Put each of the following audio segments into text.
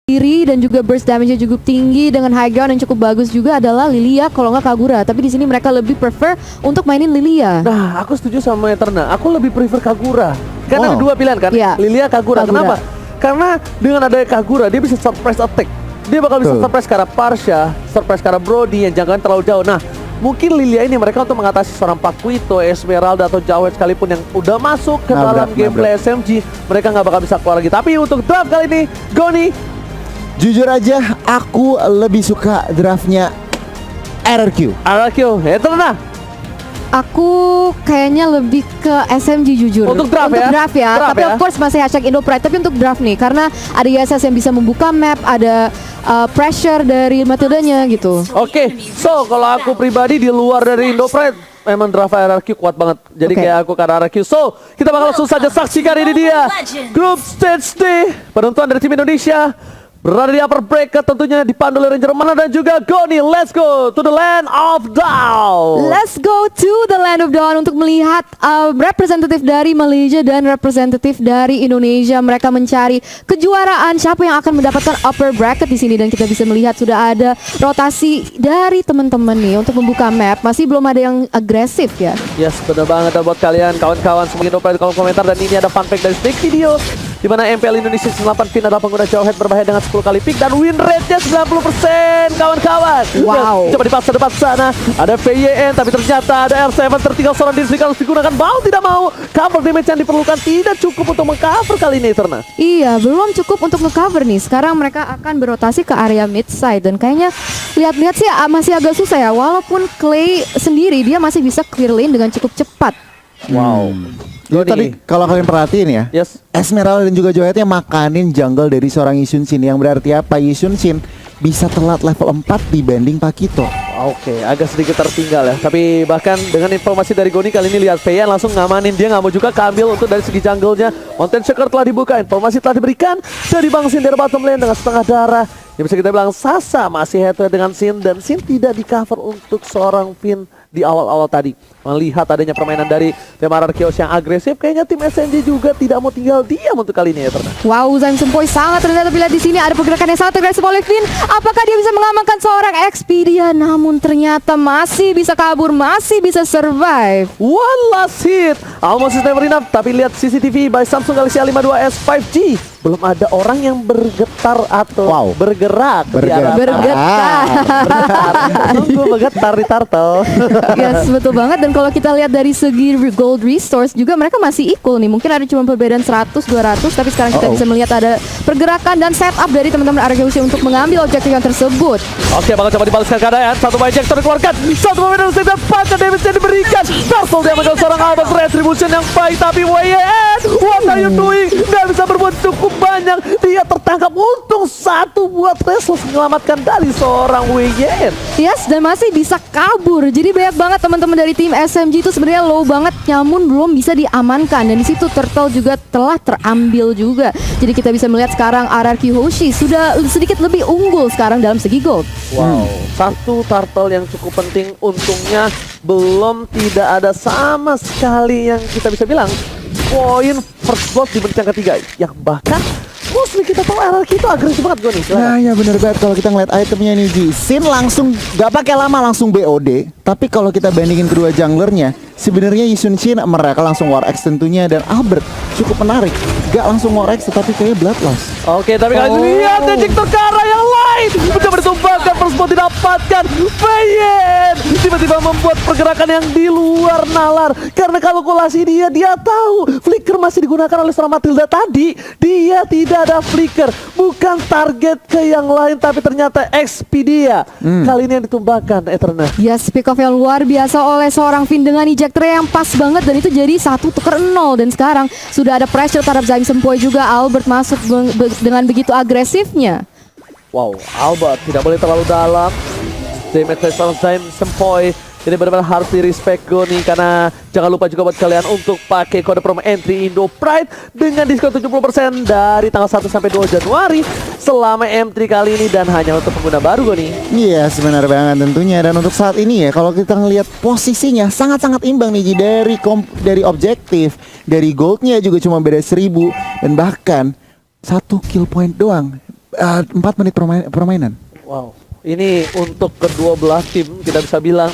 diri dan juga burst damage-nya cukup tinggi dengan high ground yang cukup bagus juga adalah Lilia kalau nggak Kagura. Tapi di sini mereka lebih prefer untuk mainin Lilia. Nah, aku setuju sama Eterna. Aku lebih prefer Kagura. Karena ada dua pilihan kan, Lilia, Kagura. Kenapa? Karena dengan adanya Kagura dia bisa surprise attack. Dia bakal bisa surprise ke arah Parsha, surprise ke arah Brody yang jangkauan terlalu jauh. Nah, mungkin Lilia ini mereka untuk mengatasi seorang Paquito, Esmeralda atau Jawed sekalipun yang udah masuk ke dalam gameplay SMG, mereka nggak bakal bisa keluar lagi. Tapi untuk draft kali ini, Goni, jujur aja, aku lebih suka draftnya RRQ. Eterna. Aku kayaknya lebih ke SMG jujur. Untuk draft ya? Tapi of course masih hashtag Indo Pride. Tapi untuk draft nih, karena ada ISS yang bisa membuka map, ada pressure dari metodenya gitu. Oke, so kalau aku pribadi di luar dari Indo Pride, memang draft RRQ kuat banget. Jadi kayak aku ke RRQ. So, kita bakal langsung saja saksikan ini dia Group Stage D, penentuan dari tim Indonesia. Berada di upper bracket tentunya dipandu oleh Ranger Mana dan juga Goni. Let's go to the land of Dawn. Let's go to the land of Dawn untuk melihat representatif dari Malaysia dan representatif dari Indonesia. Mereka mencari kejuaraan siapa yang akan mendapatkan upper bracket di sini, dan kita bisa melihat sudah ada rotasi dari teman-teman nih untuk membuka map. Masih belum ada yang agresif ya. Yes, benar banget. Dan buat kalian kawan-kawan semua Indo Pride di kolom komentar, dan ini ada fun fact dari Snake Video, di mana MPL Indonesia 98 Fin adalah pengguna jawhead berbahaya dengan 10 kali pick dan win rate-nya 90% kawan-kawan. Wow. Coba dipaksa depan sana. Ada VYN tapi ternyata ada R7 tertinggal seorang diri harus digunakan. Mau tidak mau, cover damage yang diperlukan tidak cukup untuk mengcover kali ini Eterna. Iya, belum cukup untuk nge-cover nih. Sekarang mereka akan berotasi ke area mid side, dan kayaknya lihat-lihat sih masih agak susah ya. Walaupun Clay sendiri dia masih bisa clear lane dengan cukup cepat. Wow. Jadi tadi kalau kalian perhatiin ya, Esmeralda dan juga Joyetnya makanin jungle dari seorang Yisun Shin, yang berarti apa? Yisun Shin bisa telat level 4 dibanding Paquito. Oke, agak sedikit tertinggal ya. Tapi bahkan dengan informasi dari Goni kali ini, lihat Feyan langsung ngamanin, dia nggak mau juga keambil untuk dari segi jungle-nya. Mountain Shaker telah dibuka, informasi telah diberikan dari Bang Sin dari bottom lane dengan setengah darah. Yang bisa kita bilang Sasa masih head to head dengan Sin, dan Sin tidak di cover untuk seorang Fin di awal-awal tadi. Melihat adanya permainan dari tim RRQ yang agresif, kayaknya tim SNJ juga tidak mau tinggal diam untuk kali ini ya Eterna. Wow, Zaim Sempoi sangat ternyata, bila di sini ada pergerakan yang sangat agresif oleh Fin. Apakah dia bisa mengamankan seorang Expedia? Namun ternyata masih bisa kabur, masih bisa survive. One last hit, almost is never enough. Tapi lihat CCTV by Samsung Galaxy A52s 5G, belum ada orang yang bergetar atau bergerak. Tunggu bergetar di turtle. Yes, betul banget. Dan kalau kita lihat dari segi gold resource juga mereka masih equal nih. Mungkin ada cuma perbedaan 100-200, tapi sekarang kita bisa melihat ada pergerakan dan setup dari teman-teman RRQ untuk mengambil objektif yang tersebut. Oke, bakal coba dibalaskan keadaan. Satu ejector dikeluarkan, satu pemain dari dan pasca damage yang diberikan. Turtle dia mengambil seorang Albert, retribution yang baik, tapi WYN, what are you doing? Nggak bisa berbuat cukup banyak. Dia tertangkap, untung satu buat Restless menyelamatkan dari seorang WYN. Yes, dan masih bisa kabur. Jadi banyak banget teman-teman dari tim SMG itu sebenarnya low banget, namun belum bisa diamankan. Dan di situ Turtle juga telah terambil juga. Jadi kita bisa melihat sekarang RRQ Hoshi sudah sedikit lebih unggul sekarang dalam segi gold. Wow, satu Turtle yang cukup penting. Untungnya belum tidak ada sama sekali yang kita bisa bilang poin first blood di menit yang ketiga, yang bahkan mostly kita tahu RRQ itu agresif banget gue nih. Nah ya bener banget, kalau kita ngeliat itemnya nih Ji, Sin langsung gak pakai lama langsung BOD. Tapi kalau kita bandingin kedua junglernya, sebenarnya Yisun Shin mereka langsung War X tentunya, dan Albert cukup menarik. Gak langsung War X tetapi kayak Bloodlust. Oke, tapi kalian lihat ejector ke arah yang lain, mencoba ditumbangkan, first blood didapatkan. Feyen tiba-tiba membuat pergerakan yang di luar nalar, karena kalkulasi dia tahu flicker masih digunakan oleh seorang Matilda tadi. Dia tidak ada flicker, bukan target ke yang lain, tapi ternyata Expedia kali ini yang ditumbangkan Eterna. Yes, pick off yang luar biasa oleh seorang Fin dengan ejector yang pas banget, dan itu jadi 1-0. Dan sekarang sudah ada pressure terhadap Zaim Sempoi juga. Albert masuk dengan begitu agresifnya. Wow, Albert tidak boleh terlalu dalam. Damage dari seorang Zaim Sempoi ini benar-benar harus di respect Goni, karena jangan lupa juga buat kalian untuk pakai kode promo entry Indo Pride dengan diskon 70% dari tanggal 1 sampai 2 Januari selama M3 kali ini, dan hanya untuk pengguna baru Goni. Iya, sebenarnya banget tentunya. Dan untuk saat ini ya, kalau kita ngelihat posisinya sangat-sangat imbang nih Ji, dari objektif, dari goldnya juga cuma beda 1000, dan bahkan 1 kill point doang. 4 menit permainan. Wow, ini untuk kedua belah tim kita bisa bilang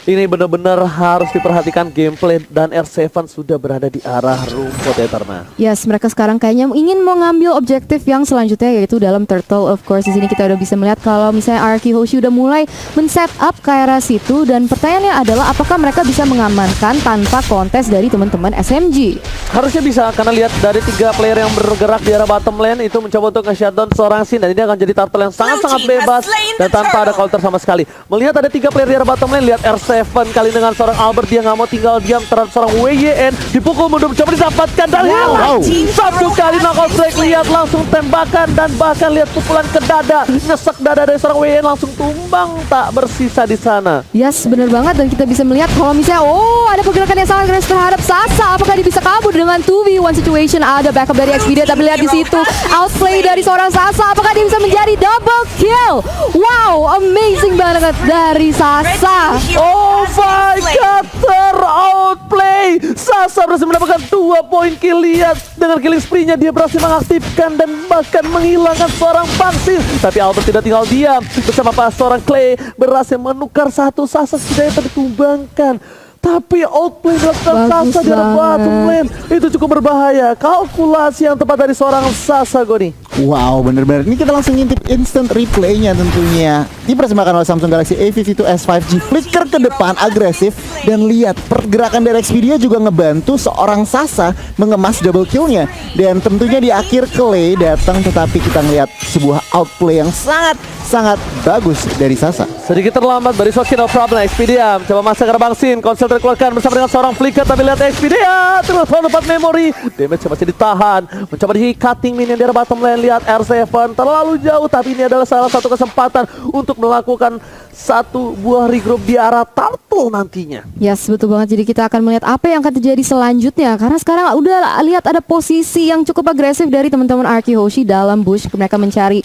ini benar-benar harus diperhatikan gameplay dan R7 sudah berada di arah rumput Eterna. Yes, mereka sekarang kayaknya ingin mau ngambil objektif yang selanjutnya yaitu dalam turtle. Of course, di sini kita udah bisa melihat kalau misalnya Arky Hoshi udah mulai men-set up ke arah situ dan pertanyaannya adalah apakah mereka bisa mengamankan tanpa kontes dari teman-teman SMG? Harusnya bisa karena lihat dari 3 player yang bergerak di arah bottom lane itu mencoba untuk nge-shutdown seorang Sin dan ini akan jadi turtle yang sangat-sangat bebas dan tanpa ada counter sama sekali. Melihat ada 3 player di arah bottom lane, lihat R7 kali dengan seorang Albert, dia nggak mau tinggal diam terhadap seorang WYN, dipukul mundur mencoba didapatkan dan hilang. Satu kali knockout strike, lihat langsung tembakan dan bahkan lihat pukulan ke dada, nyesek dada dari seorang WYN langsung tumbang tak bersisa di sana. Yes, bener banget dan kita bisa melihat kalau misalnya ada pergerakan yang sangat keras terhadap Sasa, apakah dia bisa kabur dengan 2v1 situation? Ada backup dari Expedia tapi lihat di situ outplay dari seorang Sasa, apakah dia bisa menjadi double kill? Wow, amazing banget dari Sasa. Oh my god, ter-outplay. Sasa berhasil mendapatkan 2 poin kill. Lihat dengan killing spree-nya dia berhasil mengaktifkan dan bahkan menghilangkan seorang Bangsin. Tapi Albert tidak tinggal diam, bersama seorang Clay berhasil menukar satu Sasa setidaknya tertumbangkan. Tapi outplay dilakukan Sasa di arah bottom lane itu cukup berbahaya. Kalkulasi yang tepat dari seorang Sasa, Goni. Wow, bener-bener. Ini kita langsung ngintip instant replaynya tentunya. Dipersembahkan oleh Samsung Galaxy A52s 5G. Flicker ke depan, agresif. Dan lihat, pergerakan dari Expedia juga ngebantu seorang Sasa mengemas double kill-nya. Dan tentunya di akhir Clay datang, tetapi kita ngelihat sebuah outplay yang sangat bagus dari Sasa. Sedikit terlambat dari Sokin, no problem. Expedia mencoba masuk ke arah Bangsin. Konsel terkeluarkan bersama dengan seorang Flicker. Tapi lihat Expedia terus dapat memori. Damage masih ditahan. Mencoba di cutting minion di arah bottom lane. Lihat R7 terlalu jauh. Tapi ini adalah salah satu kesempatan untuk melakukan satu buah regroup di arah turtle nantinya. Yes, betul banget. Jadi kita akan melihat apa yang akan terjadi selanjutnya. Karena sekarang udah lihat ada posisi yang cukup agresif dari teman-teman Arky Hoshi dalam bush. Mereka mencari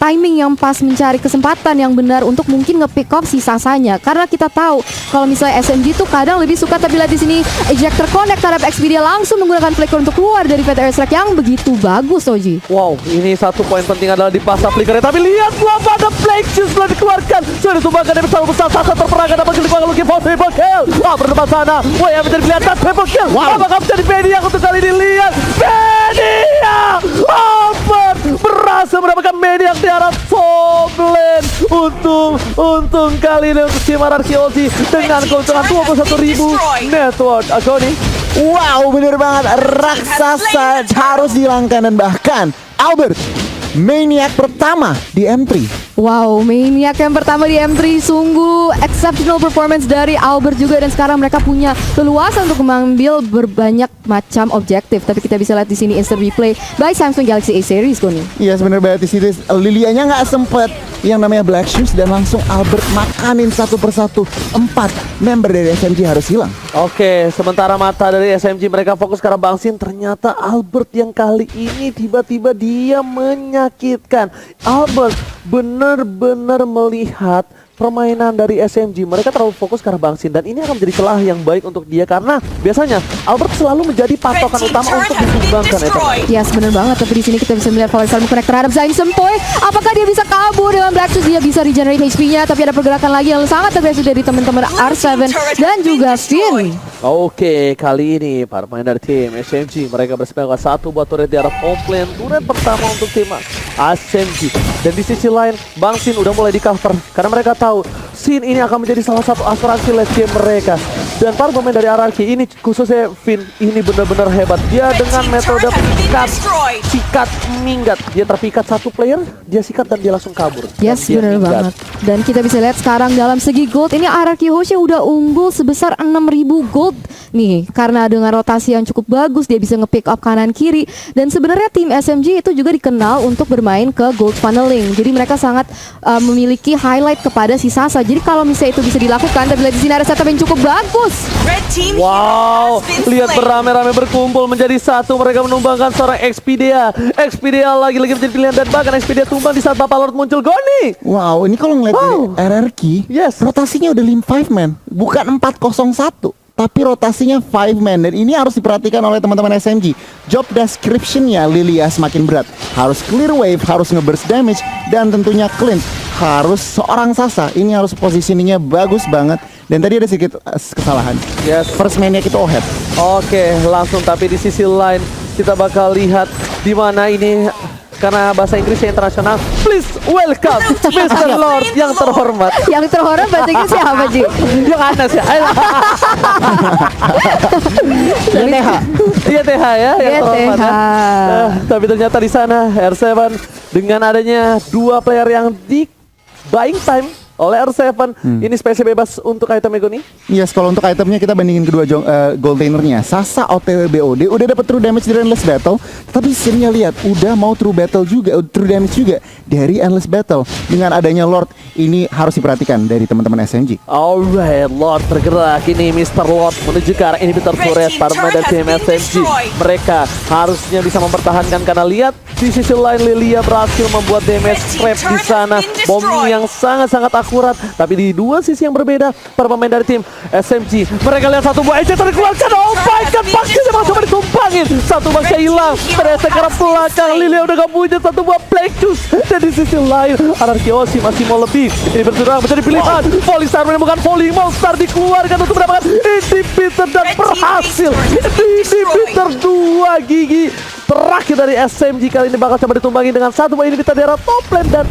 timing yang pas, mencari kesempatan yang benar untuk mungkin nge-pick off si Sasanya. Karena kita tahu kalau misalnya SMG tuh kadang lebih suka, tapi lihat di sini ejector connect terhadap Expedia langsung menggunakan flicker untuk keluar dari Fat Airstrike yang begitu bagus, Oji. Wow, ini satu poin penting adalah di pasar flickernya. Tapi lihat belum ada Plague Juice belum dikeluarkan. Sudah ditumbangkan dari besar besar. Sasa terperangkap dapat kelima looking for triple kill. Berdepan sana. Wah, yang menjadi kelihatan triple kill. Apakah menjadi Mediak untuk kali ini? Lihat Mediak. Albert berhasil mendapatkan Mediak di arah top lane. Untung kali ini untuk tim Arky Hoshi dengan keuntungan 21.000 network. Agoni. Wow, bener banget. Raksasa harus dihilangkan dan bahkan Albert Maniac pertama di M3. Wow, Maniac yang pertama di M3, sungguh exceptional performance dari Albert juga, dan sekarang mereka punya keluasan untuk mengambil berbanyak macam objektif. Tapi kita bisa lihat di sini instant replay by Samsung Galaxy A series, Goni. Iya, sebenarnya banget di situ Lilianya nggak sempet yang namanya Black Shoes dan langsung Albert makanin satu persatu. 4 member dari SMG harus hilang. Oke, sementara mata dari SMG mereka fokus ke arah Bangsin. Ternyata Albert yang kali ini tiba-tiba dia menyakitkan. Albert benar-benar melihat permainan dari SMG. Mereka terlalu fokus ke arah Bangsin dan ini akan menjadi celah yang baik untuk dia karena biasanya Albert selalu menjadi patokan utama untuk disumbangkan. Yes, benar banget. Tapi di sini kita bisa melihat Valesar connect terhadap Zain Sempoy. Apakah dia bisa kabur dengan Black Shoes? Dia bisa regenerate HP-nya, tapi ada pergerakan lagi yang sangat agresif dari teman-teman R7 dan juga Finn. Oke, kali ini para pemain dari tim SMG mereka bersepakat satu buat turret di arah top lane. Turret pertama untuk tim SMG. Dan di sisi lain Bangsin udah mulai di cover karena mereka tahu Sin ini akan menjadi salah satu asuransi late game mereka. Dan para pemain dari RRQ ini khususnya Finn ini benar-benar hebat. Dia dengan metode sikat minggat. Dia terpikat satu player, dia sikat dan dia langsung kabur. Yes, benar banget. Dan kita bisa lihat sekarang dalam segi gold ini RRQ Hoshi udah unggul sebesar 6.000 gold nih, karena dengan rotasi yang cukup bagus dia bisa nge-pick up kanan kiri. Dan sebenarnya tim SMG itu juga dikenal untuk bermain ke gold funneling. Jadi mereka sangat memiliki highlight kepada si Sasa. Jadi kalau misalnya itu bisa dilakukan, tapi lihat di sini ada setup yang cukup bagus. Wow, lihat beramai-ramai berkumpul menjadi satu. Mereka menumbangkan seorang Expedia. Expedia lagi-lagi menjadi pilihan dan bahkan Expedia tumbang di saat Papa Lord muncul. Goni. Wow, ini kalau ngeliat dari RRQ, yes, rotasinya udah 5 man, bukan 401. tapi rotasinya 5 man, dan ini harus diperhatikan oleh teman-teman SMG. Job description-nya Lilia semakin berat. Harus clear wave, harus nge-burst damage, dan tentunya clean. Harus seorang Sasa, ini harus positioningnya bagus banget. Dan tadi ada sedikit kesalahan. Yes. First man-nya kita Ohead. Oke, langsung tapi di sisi lain kita bakal lihat di mana ini karena bahasa Inggrisnya internasional. Please welcome Mr. Lord yang terhormat. Yang terhormat bahasa Inggris siapa, Ji? Yang Anas ya. YTH. Iya TH ya, yang terhormat ya. YTH. Tapi ternyata di sana R7 dengan adanya dua player yang di buying time oleh R7 ini spesial bebas untuk item Ego nih. Yes, kalau untuk itemnya kita bandingin kedua gold lanernya. Sasa OTW BOD udah dapat true damage dari Endless Battle, tapi scene-nya lihat udah mau true damage juga dari Endless Battle. Dengan adanya Lord ini harus diperhatikan dari teman-teman SMG. Alright, Lord bergerak ini Mr. Lord menuju ke arah inhibitor turret para pemain dari tim SMG. Mereka harusnya bisa mempertahankan karena lihat di sisi lain Lilia berhasil membuat damage trap di sana, bom yang sangat-sangat akurat. Tapi di dua sisi yang berbeda para pemain dari tim SMG, mereka lihat satu buah EJ terkeluarkan. Oh my god, Baknya masih coba ditumpangin. Satu Baknya hilang, ternyata ke arah belakang. Lilia udah gak punya satu buah Black Juice. Dan di sisi lain Anarkiosi masih mau lebih. Ini berjuang menjadi pilihan. Polystar menemukan Falling Monster dikeluarkan untuk mendapatkan inhibitor dan berhasil. Inhibitor 2 gigi terakhir dari SMG kali ini bakal coba ditumbangi dengan satu buah inhibitor daerah top lane dan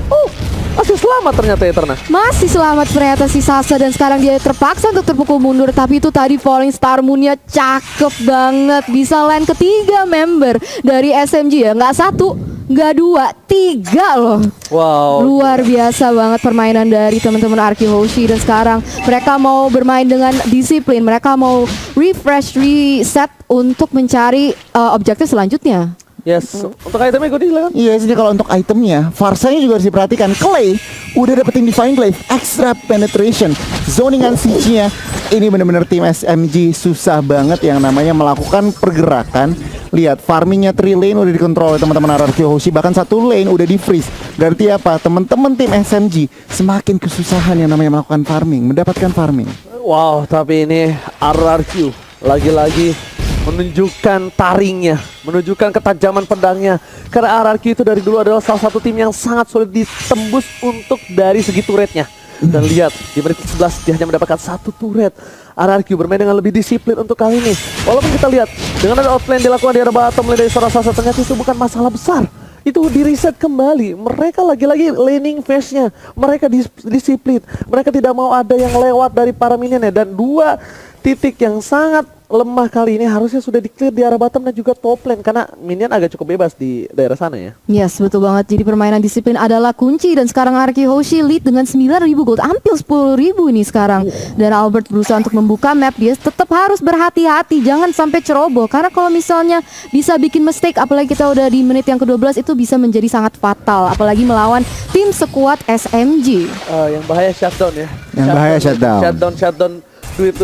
masih selamat ternyata Eterna. Masih selamat ternyata si Sasa, dan sekarang dia terpaksa untuk terpukul mundur. Tapi itu tadi Falling Star Moon-nya cakep banget. Bisa lane ketiga member dari SMG ya. Nggak satu, nggak dua, tiga loh. Wow. Luar biasa banget permainan dari teman-teman Arki Hoshi. Dan sekarang mereka mau bermain dengan disiplin. Mereka mau refresh, reset untuk mencari objektif selanjutnya. Yes, untuk itemnya gue silakan. Iya, jadi kalau untuk itemnya, Farsanya juga harus diperhatikan. Clay udah dapetin Divine Glaive, extra penetration, zoningan siege-nya. Ini bener-bener tim SMG susah banget yang namanya melakukan pergerakan. Lihat, farmingnya 3 lane udah dikontrol oleh teman-teman RRQ Hoshi, bahkan 1 lane udah di freeze. Berarti apa? Teman-teman tim SMG semakin kesusahan yang namanya melakukan farming, mendapatkan farming. Wow, tapi ini RRQ lagi-lagi menunjukkan taringnya, menunjukkan ketajaman pedangnya. Karena RRQ itu dari dulu adalah salah satu tim yang sangat sulit ditembus untuk dari segi turretnya. Dan lihat, di menit 11 dia hanya mendapatkan 1 turret. RRQ bermain dengan lebih disiplin untuk kali ini. Walaupun kita lihat, dengan ada outplay yang dilakukan di arah bottom lane dari Sasa, ternyata itu bukan masalah besar. Itu di reset kembali. Mereka lagi-lagi laning phase-nya. Mereka disiplin. Mereka tidak mau ada yang lewat dari para minionnya. Dan 2 titik yang sangat lemah kali ini harusnya sudah di-clear di arah bottom dan juga top lane, karena minion agak cukup bebas di daerah sana ya. Yes, betul banget. Jadi permainan disiplin adalah kunci, dan sekarang Arki Hoshi lead dengan 9.000 gold, hampir 10.000 ini sekarang. Dan Albert berusaha untuk membuka map. Dia tetap harus berhati-hati, jangan sampai ceroboh, karena kalau misalnya bisa bikin mistake, apalagi kita udah di menit yang ke-12, itu bisa menjadi sangat fatal, apalagi melawan tim sekuat SMG. Yang bahaya shutdown ya. Yang bahaya shutdown. Shutdown duit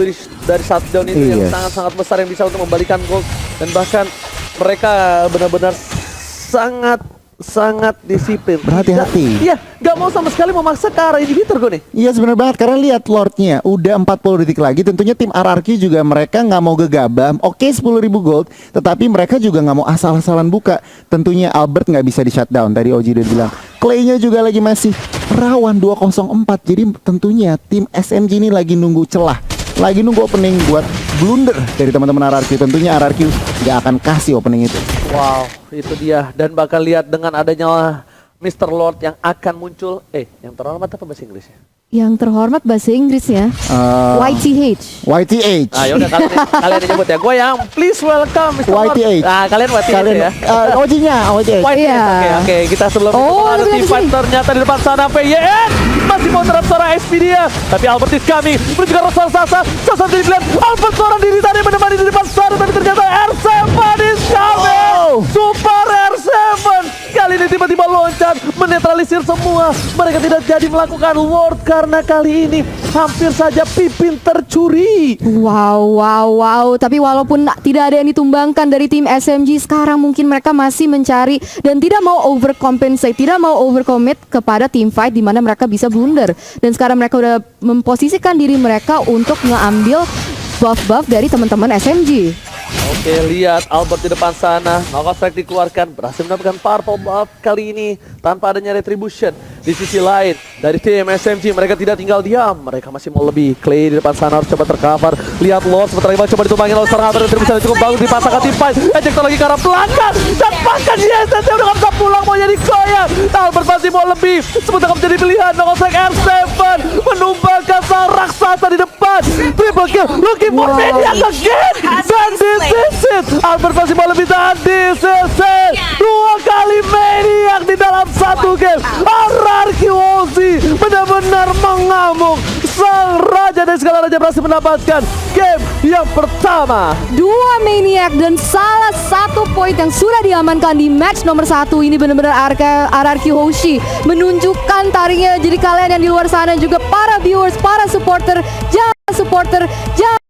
dari shutdown itu yang Yes. sangat-sangat besar yang bisa untuk membalikan gold. Dan bahkan mereka benar-benar sangat disiplin. Berhati-hati. Iya, gak mau sama sekali memaksa ke arah inhibitor gue nih. Iya, sebenarnya banget, karena lihat Lordnya udah 40 detik lagi. Tentunya tim RRQ juga mereka nggak mau gegabah. Oke, 10.000 gold, tetapi mereka juga nggak mau asal-asalan buka. Tentunya Albert nggak bisa di shutdown. Tadi Oji udah bilang Clay-nya juga lagi masih rawan 204. Jadi tentunya tim SMG ini lagi nunggu celah, lagi nunggu opening buat blunder dari teman-teman RRQ. Tentunya RRQ nggak akan kasih opening itu. Wow, itu dia. Dan bakal lihat dengan adanya Mr. Lord yang akan muncul. Yang terhormat apa bahasa Inggrisnya? Yang terhormat bahasa Inggrisnya YTH. YTH. Ah, yaudah kalian yang nyebut ya. Gue yang please welcome Mr. Lord. YTH. Kalian YTH ya. Ojinya YTH. Iya. Oke, kita sebelum itu ada tapi team di fight sini. ternyata di depan sana PYN masih mau terap seorang SP dia. Tapi Albert is coming. Menuju ke arah Sasa dilihat Albert seorang diri tadi menemani di depan sana, tapi ternyata R7 is coming. Super R7 kali ini tiba-tiba loncat menetralisir semua. Mereka tidak jadi melakukan ward karena kali ini hampir saja Pipin tercuri. Wow. Tapi walaupun tidak ada yang ditumbangkan dari tim SMG, sekarang mungkin mereka masih mencari dan tidak mau overcompensate, tidak mau overcommit kepada team fight di mana mereka bisa blunder. Dan sekarang mereka udah memposisikan diri mereka untuk ngambil buff-buff dari teman-teman SMG. Oke, lihat Albert di depan sana. Knockout Strike dikeluarkan, berhasil mendapatkan purple buff kali ini tanpa adanya retribution. Di sisi lain, dari tim SMG mereka tidak tinggal diam. Mereka masih mau lebih. Clay di depan sana harus coba tercover. Lihat Lord sebentar lagi coba ditumbangin oleh serangan retribution yang cukup bagus dipasangkan tim fight. Ejector lagi ke arah belakang dan bahkan yes, dia udah gak bisa pulang, mau jadi goyang. Albert masih mau lebih. Sebentar menjadi pilihan. Knockout Strike R7 menumbangkan sang raksasa di depan. Triple kill, looking for Maniac again. Dan this is it. Albert masih mau lebih, dan this is it. 2 kali Maniac di dalam satu game. RRQ Ozzy benar-benar mengamuk. Sang raja dari segala raja berhasil mendapatkan game yang pertama. 2 Maniac dan salah satu poin yang sudah diamankan di match nomor 1. Ini benar-benar RRQ Hoshi menunjukkan taringnya. Jadi kalian yang di luar sana juga para viewers, para supporter, jangan